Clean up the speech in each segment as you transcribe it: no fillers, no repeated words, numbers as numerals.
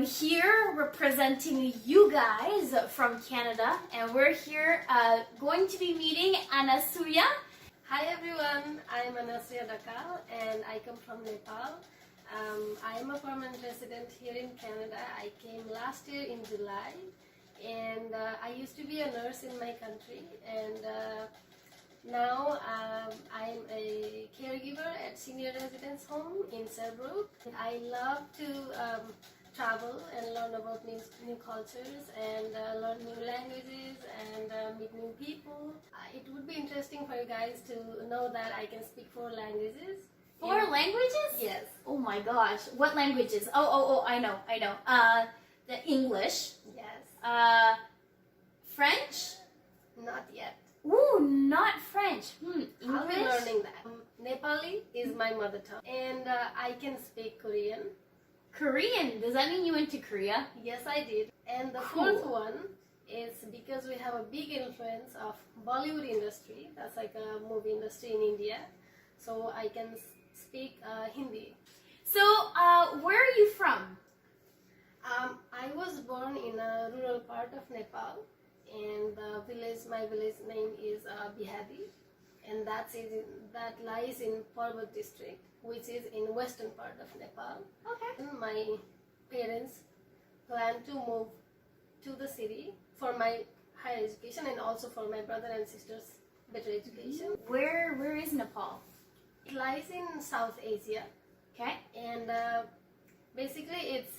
I'm here representing you guys from Canada, and we're here going to be meeting Anasuya. Hi everyone, I'm Anasuya and I come from Nepal. I am a permanent resident here in Canada. I came last year in July, and I used to be a nurse in my country, and now I'm a caregiver at senior residence home in Serbrook. I love to travel and learn about new cultures and learn new languages and meet new people. It would be interesting for you guys to know that I can speak 4 languages. Four languages? Yes. Oh my gosh. What languages? Oh, I know. The English. Yes. French? Not yet. Ooh, not French. English? I'll be learning that. Nepali is my mother tongue, and I can speak Korean. Korean? Does that mean you went to Korea? Yes, I did. And the Cool. 4th one is because we have a big influence of Bollywood industry. That's like a movie industry in India. So I can speak Hindi. So, where are you from? I was born in a rural part of Nepal, and my village name is Bihadi, and that lies in Parbat district, which is in western part of Nepal. Okay. And my parents plan to move to the city for my higher education and also for my brother and sister's better education. Where is Nepal? It lies in South Asia, Okay. and basically it's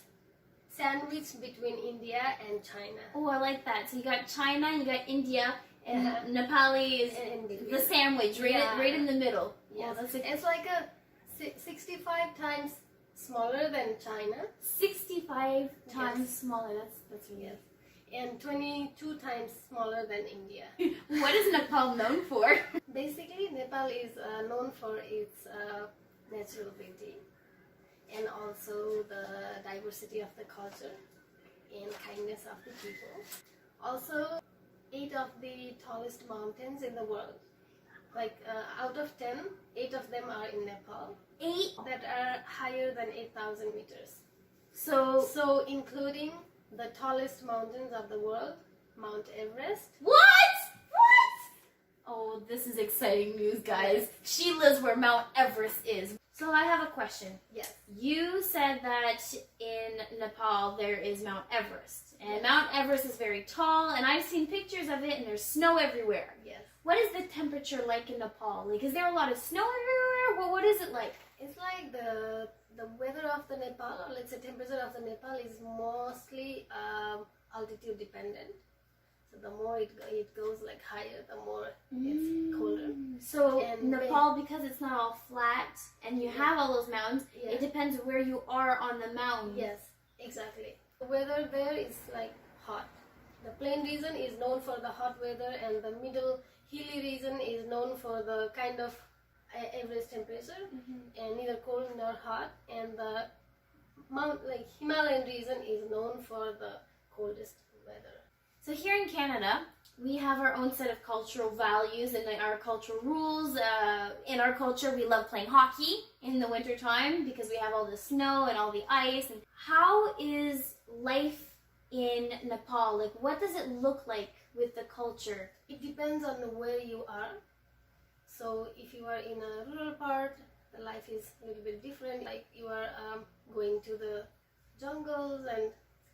sandwiched between India and China. Oh, I like that. So you got China, you got India, and Yeah. Nepali is And the sandwich, Yeah. right in the middle. Yes. Oh, that's It's like a 65 times smaller than China. 65 times Yes. smaller. That's really Yes. And 22 times smaller than India. What is Nepal known for? Basically, Nepal is known for its natural beauty and also the diversity of the culture and kindness of the people. Also, 8 of the tallest mountains in the world. Like out of 10, 8 of them are in Nepal 8. that are higher than 8,000 meters. So So including the tallest mountains of the world, Mount Everest. what? Oh, this is exciting news, guys. She lives where Mount Everest is. So I have a question. Yes. You said that in Nepal there is Mount Everest, and Yes. Mount Everest is very tall, and I've seen pictures of it, and there's snow everywhere. Yes. What is the temperature like in Nepal? Like, is there a lot of snow everywhere? What is it like? It's like the weather of the Nepal, or let's say temperature of the Nepal, is mostly altitude dependent. So the more it goes like higher, the more it's colder. So And Nepal, because it's not all flat, and you have all those mountains, Yeah. it depends where you are on the mountain. Yes, exactly. The weather there is like hot. The plain region is known for the hot weather, and the middle hilly region is known for the kind of average temperature, and neither cold nor hot. And the Himalayan region is known for the coldest weather. So here in Canada, we have our own set of cultural values and our cultural rules. In our culture, we love playing hockey in the wintertime because we have all the snow and all the ice. And how is life in Nepal? Like, what does it look like with the culture? It depends on where you are. So if you are in a rural part, the life is a little bit different. Like you are going to the jungles and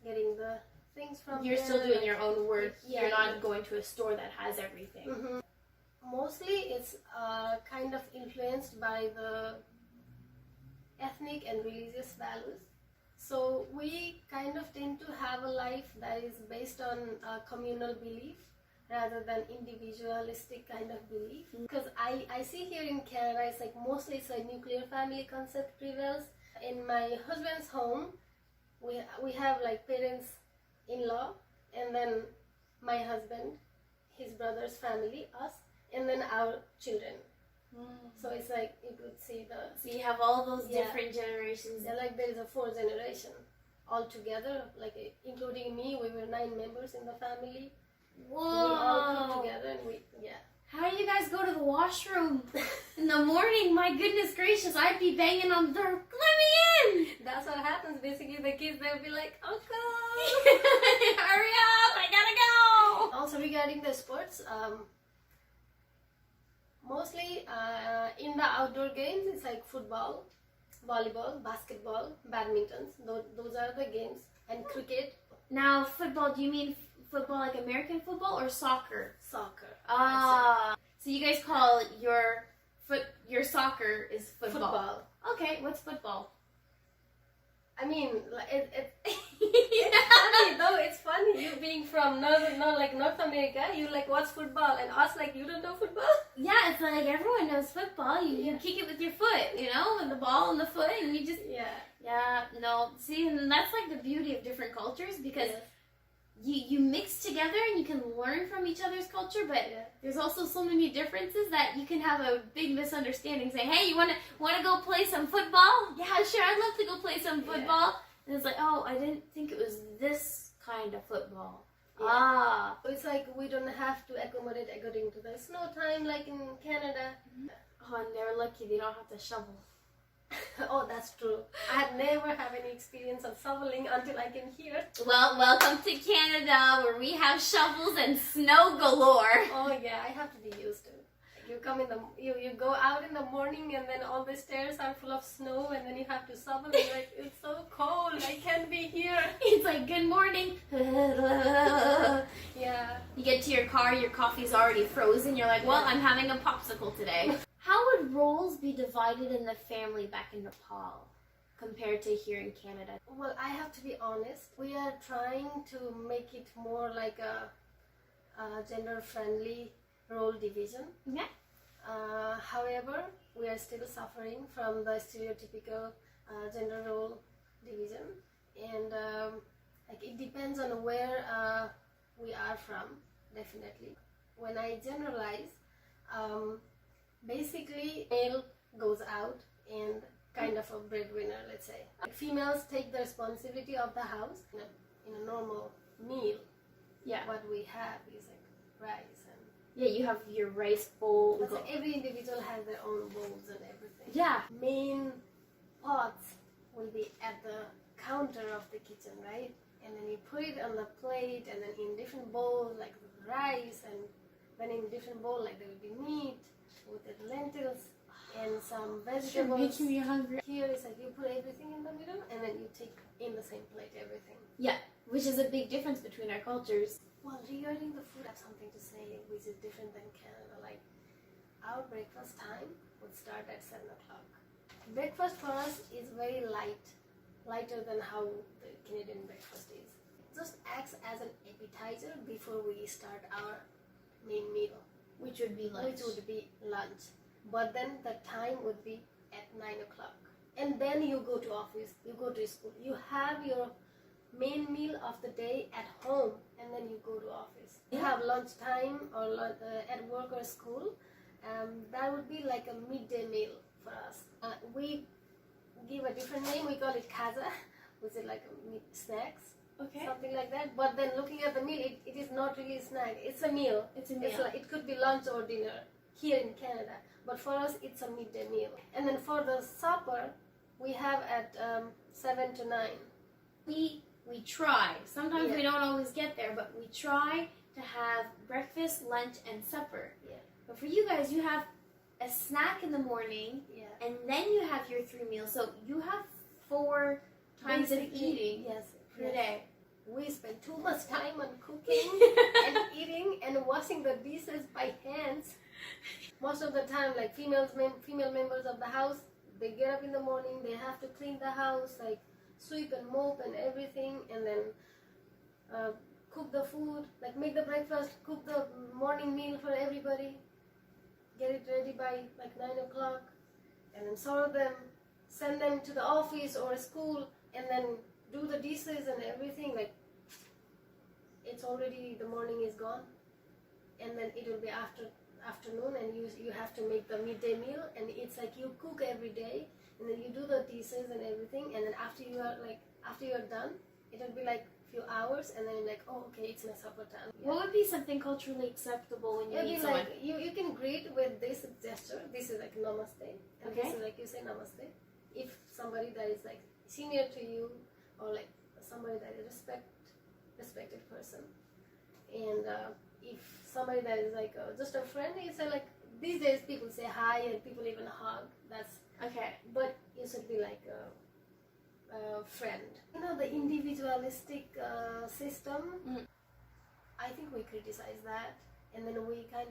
getting the things from You're there. still doing your own work. Yeah, You're not yeah. going to a store that has everything. Mostly it's kind of influenced by the ethnic and religious values. So we kind of tend to have a life that is based on communal belief rather than individualistic kind of belief. Because I see here in Canada, it's like mostly it's a nuclear family concept prevails. In my husband's home, we have like parents-in-law, and then my husband, his brother's family, us, and then our children. So it's like you could see So you have all those Yeah. different generations. yeah, like there is a 4th generation all together, like including me. We were 9 members in the family. We all come Whoa! together and How do you guys go to the washroom in the morning? My goodness gracious, I'd be banging on the door. Let me in! That's what happens. Basically, the kids, they'll be like, Uncle! Hurry up! I gotta go! Also, regarding the sports, mostly in the outdoor games, it's like football, volleyball, basketball, badminton. Those are the games. And cricket. Now, football, do you mean football like American football or soccer? Soccer. Ah, so you guys call your soccer is football. Okay, what's football? I mean, it's funny though. It's funny. You being from North America, you like what's football, and us like you don't know football. Yeah, it's like everyone knows football. You kick it with your foot, with the ball and the foot, and you just no. See, and that's like the beauty of different culters because you mix together and you can learn from each other's culture, but there's also so many differences that you can have a big misunderstanding. Say, hey, you wanna go play some football? Yeah, sure, I'd love to go play some football. And it's like, oh, I didn't think it was this kind of football. Ah. It's like we don't have to accommodate according to the snow time like in Canada. Oh, and they're lucky they don't have to shovel. Oh, that's true. I had never have any experience of shoveling until I came here. Well, welcome to Canada where we have shovels and snow galore. Oh yeah, I have to be used to it. You come you go out in the morning and then all the stairs are full of snow and then you have to shovel and you're like, it's so cold, I can't be here. It's like, good morning. Yeah. You get to your car, your coffee's already frozen. You're like, well, I'm having a popsicle today. How would roles be divided in the family back in Nepal compared to here in Canada? Well, I have to be honest. We are trying to make it more like a gender-friendly role division. Yeah. However, we are still suffering from the stereotypical gender role division, and it depends on where we are from. Definitely, when I generalize, basically male goes out and kind of a breadwinner, let's say. Like females take the responsibility of the house in a normal meal. Yeah. What we have is like rice and you have your rice bowl. but like every individual has their own bowls and everything. Yeah. Main pots will be at the counter of the kitchen, right? And then you put it on the plate and then in different bowls like rice, and then in different bowl like there will be meat with the lentils and some vegetables. You're making me hungry. Here is like you put everything in the middle and then you take in the same plate everything. Yeah, which is a big difference between our cultures. Well, regarding the food, I have something to say which is different than Canada. Like our breakfast time would start at 7 o'clock. Breakfast for us is very lighter than how the Canadian breakfast is. It just acts as an appetizer before we start our main meal. Which would be lunch. But then the time would be at 9 o'clock. And then you go to office, you go to school. You have your main meal of the day at home and then you go to office. You have lunch time or at work or school. That would be like a midday meal for us. We give a different name. We call it kaza, which is like a snacks. Okay. Something like that. But then looking at the meal, it is not really a snack. It's a meal. It's a meal. It could be lunch or dinner here in Canada. But for us, it's a midday meal. And then for the supper, we have at 7 to 9. We try. Sometimes we don't always get there, but we try to have breakfast, lunch, and supper. Yeah. But for you guys, you have a snack in the morning, and then you have your 3 meals. So you have 4 times of eating per day. We spend too much time on cooking and eating and washing the dishes by hands. Most of the time, like female members of the house, they get up in the morning, they have to clean the house, like sweep and mop and everything, and then cook the food, like make the breakfast, cook the morning meal for everybody, get it ready by like 9 o'clock, and then serve them, send them to the office or school, and then do the dishes and everything. Like it's already, the morning is gone, and then it will be afternoon, and you have to make the midday meal, and it's like you cook every day, and then you do the dishes and everything, and then after you are done, it will be like few hours, and then you're like, oh, okay, it's my supper time. What would be something culturally acceptable when you meet someone? Like you can greet with this gesture. This is like namaste. And Okay. This is like you say namaste. If somebody that is like senior to you, or like somebody that is respected person. And if somebody that is like just a friend, it's like these days people say hi and people even hug. That's Okay. but you should be like a friend. You know, the individualistic system. I think we criticize that, and then we are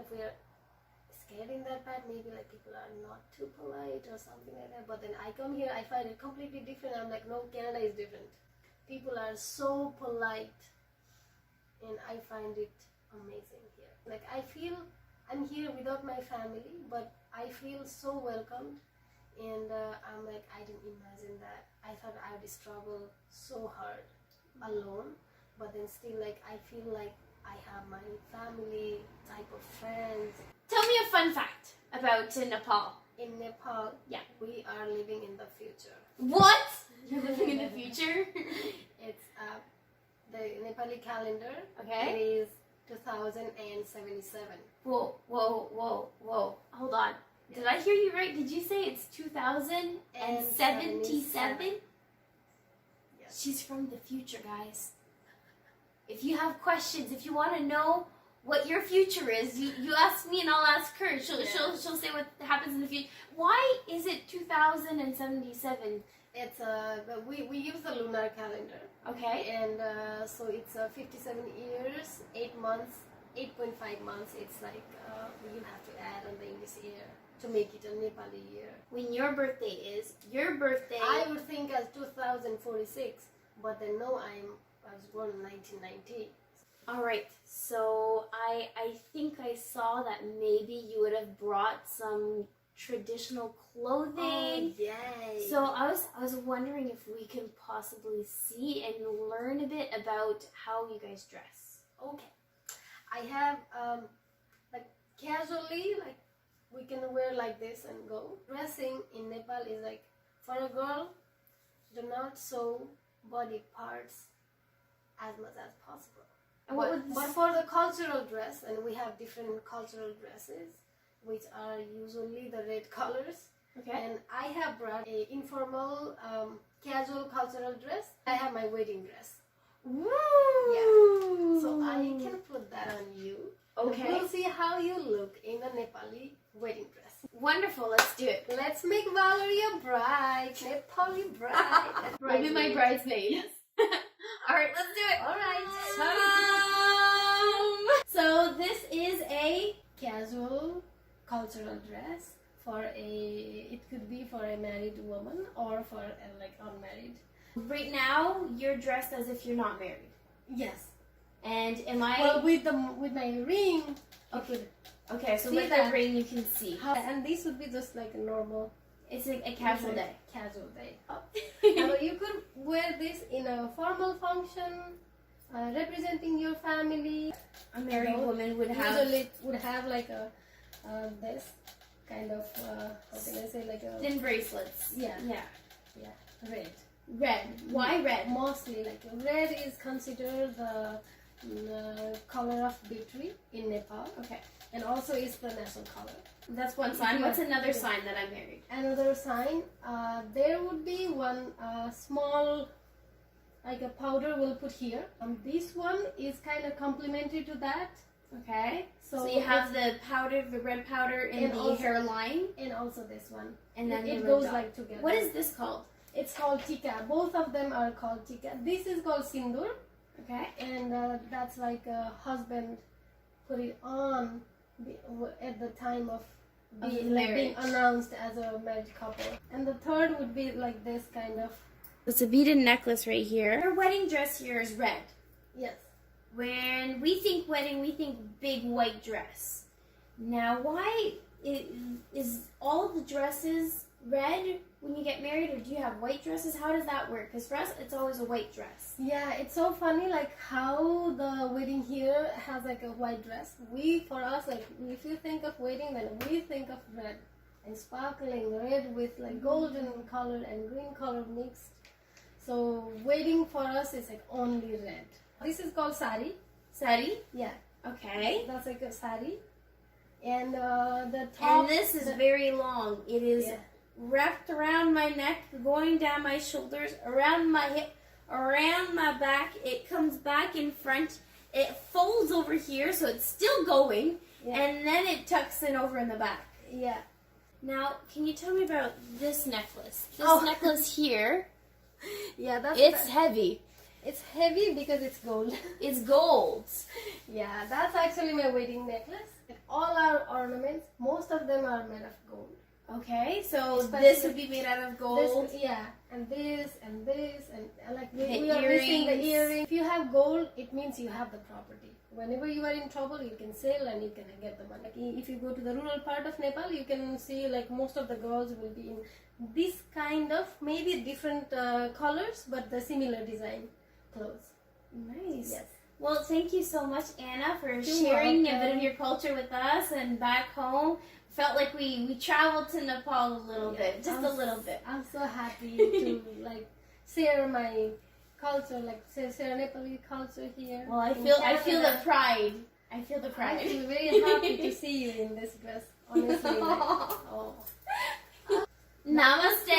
scared in that part. Maybe like people are not too polite or something like that. But then I come here, I find it completely different. I'm like, no, Canada is different. People are so polite, and I find it amazing here. Like I feel I'm here without my family, but I feel so welcomed. And I'm like, I didn't imagine that. I thought I would struggle so hard alone, but then still like I feel like I have my family, type of friends. Tell me a fun fact about Nepal. In Nepal, Yeah. we are living in the future. What? You're living in the future? It's the Nepali calendar. Okay. It is 2077. Whoa. Hold on. Did I hear you right? Did you say it's 2077? Yes. She's from the future, guys. If you have questions, if you want to know what your future is, you ask me and I'll ask her. She'll say what happens in the future. Why is it 2077? It's we use the lunar calendar. Okay. And so it's 57 years, 8 months, 8.5 months. It's like you have to add on the English year to make it a Nepali year. When your birthday is, your birthday... I would think as 2046, but then no, I was born in 1990. All right, so I think I saw that maybe you would have brought some traditional clothing. Oh, yay! So I was wondering if we can possibly see and learn a bit about how you guys dress. Okay, I have like casually, like we can wear like this and go. Dressing in Nepal is like, for a girl, do not sew body parts as much as possible. And what would But for the cultural dress, and we have different cultural dresses, which are usually the red colors. Okay. And I have brought a informal, casual cultural dress. I have my wedding dress. Woo! Yeah. So I can put that on you. Okay. We'll see how you look in a Nepali wedding dress. Wonderful, let's do it. Let's make Valerie a bride, Nepali bride. Maybe my bridesmaid. Yes. All right, let's do it. All right. So this is a Casual cultural dress for it could be for a married woman or for like unmarried. Right now, you're dressed as if you're not married. Yes. And am I... Well, with my ring. Okay. Okay, so See with that? the ring you can see. And this would be just like a normal. It's a casual day. Casual day. You could wear this in a formal function, representing your family. A married woman would have... Usually would have like a this kind of how can I say, like a thin bracelets. Yeah. Red. Red. Why red? Mostly like red is considered the color of victory in Nepal. Okay. And also it's the national color. That's one sign. What's another sign that I'm married? Another sign, there would be one small, like a powder we'll put here. This one is kind of complementary to that. Okay. So you have the powder, the red powder in the also, hairline. And also this one. And then it the goes dot. like together. What is this called? It's called tika. Both of them are called tika. This is called sindur. Okay. And that's like a husband put it on at the time of being announced as a married couple. And the third would be like this kind of. It's a beaded necklace right here. Her wedding dress here is red. Yes. When we think wedding, we think big white dress. Now, why is all of the dresses red when you get married, or do you have white dresses? How does that work? Because for us, it's always a white dress. Yeah, it's so funny, like how the wedding here has like a white dress. For us, like if you think of wedding, then we think of red and sparkling red with like golden color and green color mixed. So wedding for us is like only red. This is called sari. Sari? Yeah. Okay. That's like a sari. And the top. And this is very long. It is wrapped around my neck, going down my shoulders, around my hip, around my back. It comes back in front. It folds over here, so it's still going, and then it tucks in over in the back. Yeah. Now, can you tell me about this necklace? This Oh. necklace here, Yeah, it's heavy. It's heavy because it's gold. It's gold. Yeah, that's actually my wedding necklace. And all our ornaments, most of them are made of gold. Okay, so Especially this would be made out of gold. This, yeah, and this, and like The we are missing the earrings. earring. If you have gold, it means you have the property. Whenever you are in trouble, you can sell and you can get the money. Like if you go to the rural part of Nepal, you can see like most of the girls will be in this kind of maybe different colors, but the similar design clothes. Nice. Yes. Well, thank you so much, Anna, for You're sharing a bit welcome. of your culture with us. And back home, felt like we traveled to Nepal a little bit, just a little bit. I'm so happy to like share my culture, like share Nepali culture here. Well, I in feel the Canada. pride. I feel the I pride. feel very happy to see you in this dress. Honestly, like, oh. Namaste.